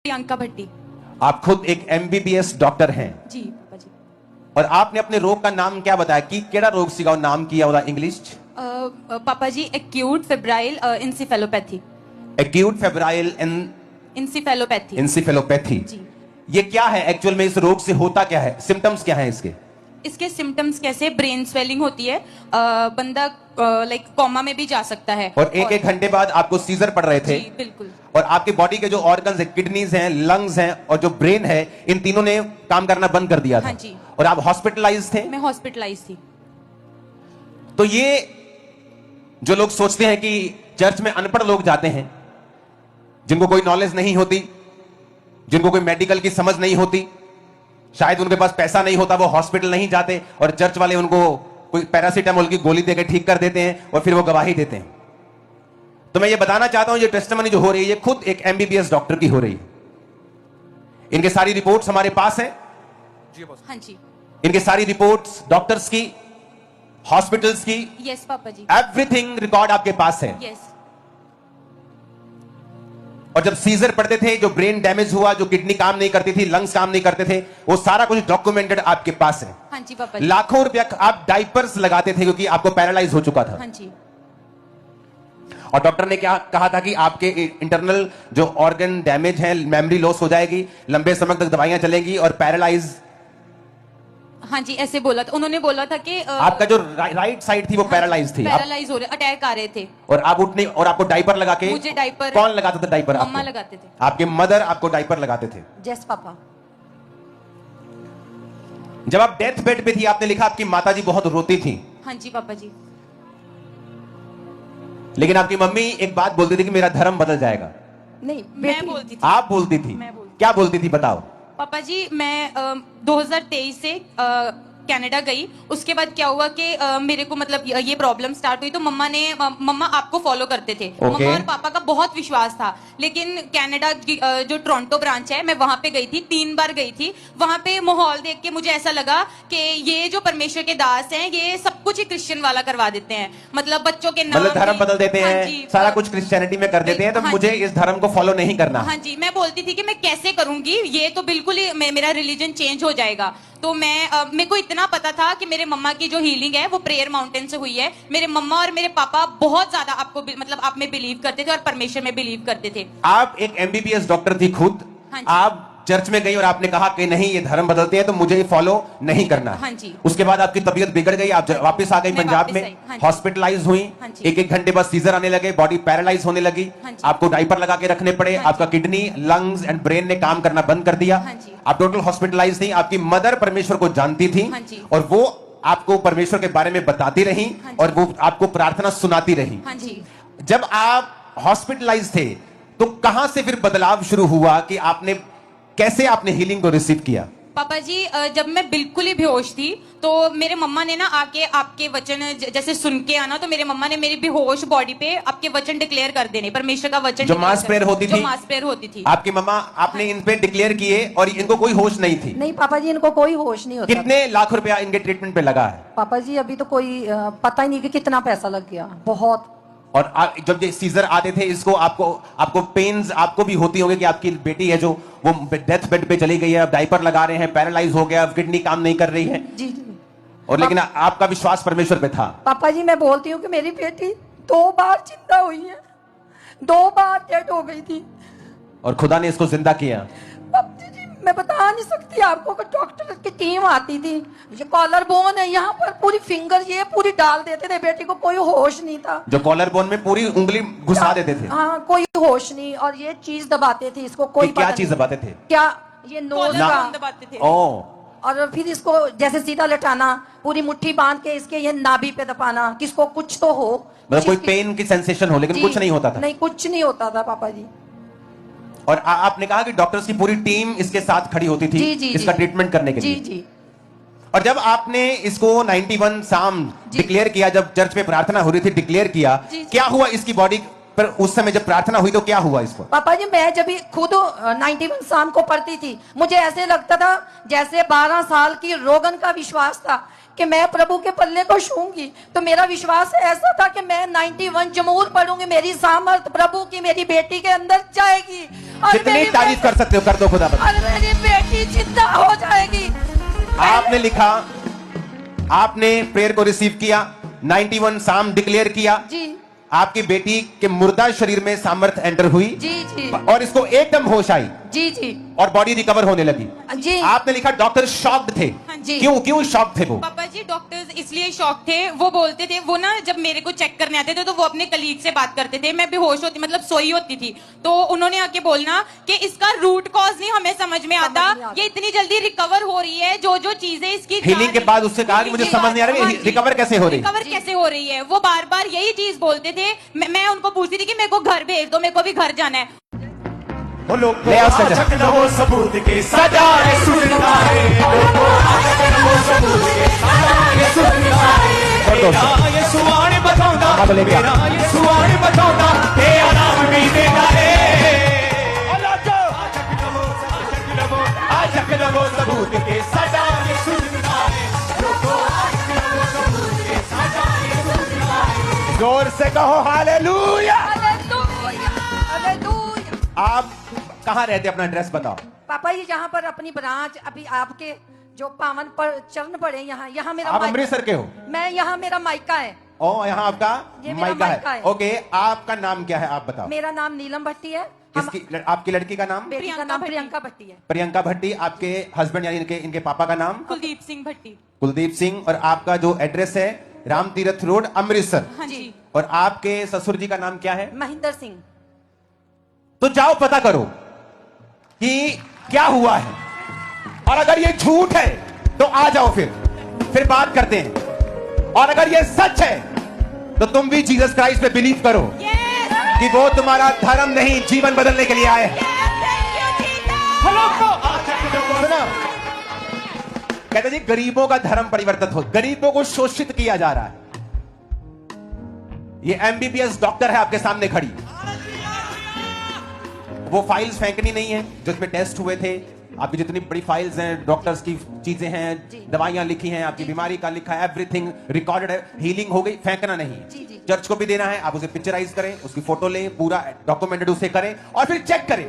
प्रियंका भट्टी। आप खुद एक एमबीबीएस डॉक्टर हैं जी पापा जी। और आपने अपने रोग का नाम क्या बताया कि केड़ा रोग सीगा नाम किया होगा इंग्लिश? पापा जी acute febrile encephalopathy. Acute febrile encephalopathy. Encephalopathy. जी। ये क्या है एक्चुअल में? इस रोग से होता क्या है? सिम्टम्स क्या है इसके? इसके सिम्टम्स कैसे, ब्रेन स्वेलिंग होती है, बंदा लाइक कोमा में भी जा सकता है। और एक घंटे बाद आपको सीजर पड़ रहे थे। जी बिल्कुल। और आपके बॉडी के जो ऑर्गन्स है, किडनीज हैं, लंग्स हैं और जो ब्रेन है, इन तीनों ने काम करना बंद कर दिया था। हाँ जी। और आप हॉस्पिटलाइज थे? मैं हॉस्पिटलाइज थी। तो ये जो लोग सोचते हैं कि चर्च में अनपढ़ लोग जाते हैं, जिनको कोई नॉलेज नहीं होती, जिनको कोई मेडिकल की समझ नहीं होती, शायद उनके पास पैसा नहीं होता, वो हॉस्पिटल नहीं जाते और चर्च वाले उनको कोई पैरासीटामोल की गोली देकर ठीक कर देते हैं और फिर वो गवाही देते हैं। तो मैं ये बताना चाहता हूं, ये टेस्टिमनी जो हो रही है, ये खुद एक एमबीबीएस डॉक्टर की हो रही है। इनके सारी रिपोर्ट्स हमारे पास हैं। हाँ जी। इनके सारी रिपोर्ट्स डॉक्टर्स की, हॉस्पिटल्स की, यस पापा जी, एवरीथिंग रिकॉर्ड आपके पास है। यस। और जब सीजर पड़ते थे, जो ब्रेन डैमेज हुआ, जो किडनी काम नहीं करती थी, लंग्स काम नहीं करते थे, वो सारा कुछ डॉक्यूमेंटेड आपके पास है। हाँ जी पापा जी। लाखों रुपया आप डाइपर्स लगाते थे क्योंकि आपको पैरालाइज हो चुका था। हाँ जी। और डॉक्टर ने क्या कहा था कि आपके इंटरनल जो ऑर्गन डैमेज है, मेमोरी लॉस हो जाएगी, लंबे समय तक दवाइयां चलेंगी और पैरालाइज। हाँ जी, ऐसे बोला था उन्होंने, बोला था कि आपका जो राइट साइड थी वो पैरालाइज थी, पैरालाइज हो रहे, अटैक आ रहे थे। और आप उठने, और आपको डाइपर लगा के, मुझे डाइपर कौन लगाता था? डाइपर मम्मा लगाते थे। आपके मदर आपको डाइपर लगाते थे? Yes papa. जब आप डेथ बेड पे थी, आपने लिखा आपकी माताजी बहुत रोती थी। हाँ जी पापा जी। लेकिन आपकी मम्मी एक बात बोलती थी कि मेरा धर्म बदल जाएगा। नहीं मैं बोलती थी। आप बोलती थी? मैं बोलती। क्या बोलती थी बताओ। पापा जी मैं 2023 से कनाडा गई। उसके बाद क्या हुआ कि मेरे को मतलब ये प्रॉब्लम स्टार्ट हुई तो मम्मा आपको फॉलो करते थे। मम्मा और पापा का बहुत विश्वास था। लेकिन कनाडा जो टोरंटो ब्रांच है, मैं वहां पे गई थी, 3 बार गई थी। वहां पे माहौल देख के मुझे ऐसा लगा कि ये जो परमेश्वर के दास हैं, ये सब कुछ ही क्रिश्चियन वाला करवा देते हैं। मतलब बच्चों के नाम, मतलब धर्म बदल देते हैं, सारा कुछ क्रिश्चियनिटी में कर देते हैं। तो मुझे इस धर्म को फॉलो नहीं करना। हाँ जी, मैं बोलती थी कि मैं कैसे करूंगी, ये तो बिल्कुल ही मेरा रिलीजन चेंज हो जाएगा। तो मेरे को इतना पता था कि मेरे मम्मा की जो हीलिंग है वो प्रेयर माउंटेन से हुई है। मेरे मम्मा और मेरे पापा बहुत ज्यादा आपको मतलब आप में बिलीव करते थे और परमेश्वर में बिलीव करते थे। आप एक एमबीबीएस डॉक्टर थी खुद। हाँ जी। आप चर्च में गई और आपने कहा कि नहीं, ये धर्म बदलते हैं तो मुझे फॉलो नहीं करना। हाँ जी। उसके बाद आपकी तबीयत बिगड़ गई, आप वापस आ गई पंजाब में, हाँ हॉस्पिटलाइज हुई। हाँ जी। एक घंटे बाद सीजर आने लगे, बॉडी पैरालाइज होने लगी। हाँ जी। आपको डाइपर लगा के रखने पड़े। हाँ आपका किडनी, लंग्स एंड ब्रेन ने काम करना बंद कर दिया। हाँ जी। आप टोटल हॉस्पिटलाइज थी। आपकी मदर परमेश्वर को जानती थी। हाँ जी। और वो आपको परमेश्वर के बारे में बताती रही। हाँ जी। और वो आपको प्रार्थना सुनाती रही। हाँ जी। जब आप हॉस्पिटलाइज थे तो कहां से फिर बदलाव शुरू हुआ कि कैसे आपने हीलिंग को रिसीव किया? पापा जी जब मैं बिल्कुल ही बेहोश थी तो मेरे मम्मा ने ना आके आपके वचन जैसे सुन के आना, तो मेरे मम्मा ने मेरी बेहोश बॉडी पे आपके वचन डिक्लेयर कर देने, परमेश्वर का वचन। जो मास प्रेयर होती थी, जो मास प्रेयर होती थी, आपकी मम्मा आपने इन पे डिक्लेयर किए और इनको कोई होश नहीं थी? नहीं पापा जी, इनको कोई होश नहीं होता। कितने लाख रुपया इनके ट्रीटमेंट पे लगा है? पापा जी अभी तो कोई पता ही नहीं कि कितना पैसा लग गया, बहुत। और जब ये सीजर आते थे, इसको आपको पेन्स आपको भी होती होगी कि आपकी बेटी है जो वो डेथ बेड पे चली गई है, अब डाइपर लगा रहे हैं, पैरालाइज हो गया, अब किडनी काम नहीं कर रही है। जी जी। और लेकिन आपका विश्वास परमेश्वर पे था। पापा जी मैं बोलती हूँ कि मेरी बेटी 2 बार जिंदा हुई है, 2 बार डेड हो गई थी और खुदा ने इसको जिंदा किया। पापा जी मैं बता नहीं सकती आपको कि डॉक्टर की टीम आती थी, ये कॉलर बोन है, यहाँ पर पूरी फिंगर ये पूरी डाल देते थे, बेटी को कोई होश नहीं था। जो कॉलर बोन में पूरी उंगली घुसा देते थे? हाँ, कोई होश नहीं। और ये चीज दबाते थे इसको, कोई क्या चीज दबाते थे? क्या ये नोज का दबाते थे। और फिर इसको जैसे सीधा लटाना, पूरी मुट्ठी बांध के इसके ये नाभि पे दबाना, किसको कुछ तो हो, मतलब कोई पेन की सेंसेशन हो, लेकिन कुछ नहीं होता था? नहीं, कुछ नहीं होता था पापा जी। और आपने कहा कि डॉक्टर्स की पूरी टीम इसके साथ खड़ी होती थी इसका ट्रीटमेंट करने के लिए। जी जी। और जब आपने इसको 91 साम डिक्लेयर किया, जब चर्च में प्रार्थना हो रही थी, डिक्लेयर किया, क्या हुआ इसकी बॉडी पर? उस समय जब प्रार्थना हुई तो क्या हुआ इसको? पापा जी मैं जब खुद 91 साम को पढ़ती थी, मुझे ऐसे लगता था जैसे 12 साल की रोगन का विश्वास था कि मैं प्रभु के पल्ले को छूंगी, तो मेरा विश्वास ऐसा था कि मैं 91 जमूर पढ़ूंगी, मेरी सामर्थ प्रभु की मेरी बेटी के अंदर जाएगी और जितनी मेरी तारीफ कर सकते हो कर दो खुदा पर। और मेरी बेटी जिंदा हो जाएगी। आपने लिखा, आपने प्रेयर को रिसीव किया, 91 साम डिक्लेयर किया, जी आपकी बेटी के मुर्दा शरीर में सामर्थ एंटर हुई जी जी और इसको एकदम होश आई जी जी और बॉडी रिकवर होने लगी। जी आपने लिखा डॉक्टर शॉक्ड थे। हाँ जी। क्यों शॉक्ड थे वो? पापा जी डॉक्टर्स इसलिए शॉक थे, वो बोलते थे, वो ना जब मेरे को चेक करने आते थे तो वो अपने कलीग से बात करते थे, मैं बेहोश होती मतलब सोई होती थी, तो उन्होंने आके बोलना कि इसका रूट कॉज नहीं हमें समझ में आता, ये इतनी जल्दी रिकवर हो रही है, जो जो चीजें इसकी हीलिंग के बाद उससे कहा कि मुझे समझ नहीं आ रहा है रिकवर कैसे हो रही है। रिकवर कैसे हो रही है, वो बार बार यही चीज बोलते थे। मैं उनको पूछती थी कि मेरे को घर भेज दो, मेरे को भी घर जाना है। वो लोग ले आओ सजा। आचक न हो सबूत के सजाए सुनता है, तेरा ये सुवाण बताऊंगा, हाँ, बोले क्या? तेरा ये सुवाण बताऊंगा, तेरा नाम भी देता है। आचक न हो सबूत के सजाए सुनता है, जोर से कहो हालेलुया। Hallelujah hallelujah. आप कहाँ रहते, अपना एड्रेस बताओ। पापा जी यहाँ पर अपनी ब्रांच अभी आपके जो पावन पर चरण पड़े, यहाँ मेरा आप मायका- अमृतसर के हो? मैं यहाँ मेरा मायका है। ओ, यहाँ आपका ये मेरा मायका मायका है। है। ओके, आपका नाम क्या है आप बताओ। मेरा नाम नीलम भट्टी है। हम आपकी लड़की का नाम? बेटी का प्रियंका नाम भट्टी। प्रियंका भट्टी है। प्रियंका भट्टी। आपके हस्बैंड यानी इनके पापा का नाम? कुलदीप सिंह भट्टी। कुलदीप सिंह। और आपका जो एड्रेस है राम तीरथ रोड अमृतसर। हाँ जी। और आपके ससुर जी का नाम क्या है? महेंद्र सिंह। तो जाओ पता करो कि क्या हुआ है, और अगर ये झूठ है तो आ जाओ, फिर बात करते हैं। और अगर ये सच है तो तुम भी जीसस क्राइस्ट पे बिलीव करो कि वो तुम्हारा धर्म नहीं जीवन बदलने के लिए आए हैं। सुना? कहते जी गरीबों का धर्म परिवर्तित हो, गरीबों को शोषित किया जा रहा है। ये एमबीबीएस डॉक्टर है आपके सामने खड़ी, वो फाइल्स फेंकनी नहीं है जो इसमें टेस्ट हुए थे। आपकी जितनी बड़ी फाइल्स हैं, डॉक्टर्स की चीजें हैं, दवाइयां लिखी हैं, आपकी बीमारी का लिखा है, एवरीथिंग रिकॉर्डेड है, हीलिंग हो गई, फेंकना नहीं है। चर्च को भी देना है, आप उसे पिक्चराइज करें, उसकी फोटो लें, पूरा डॉक्यूमेंटेड उसे करें और फिर चेक करें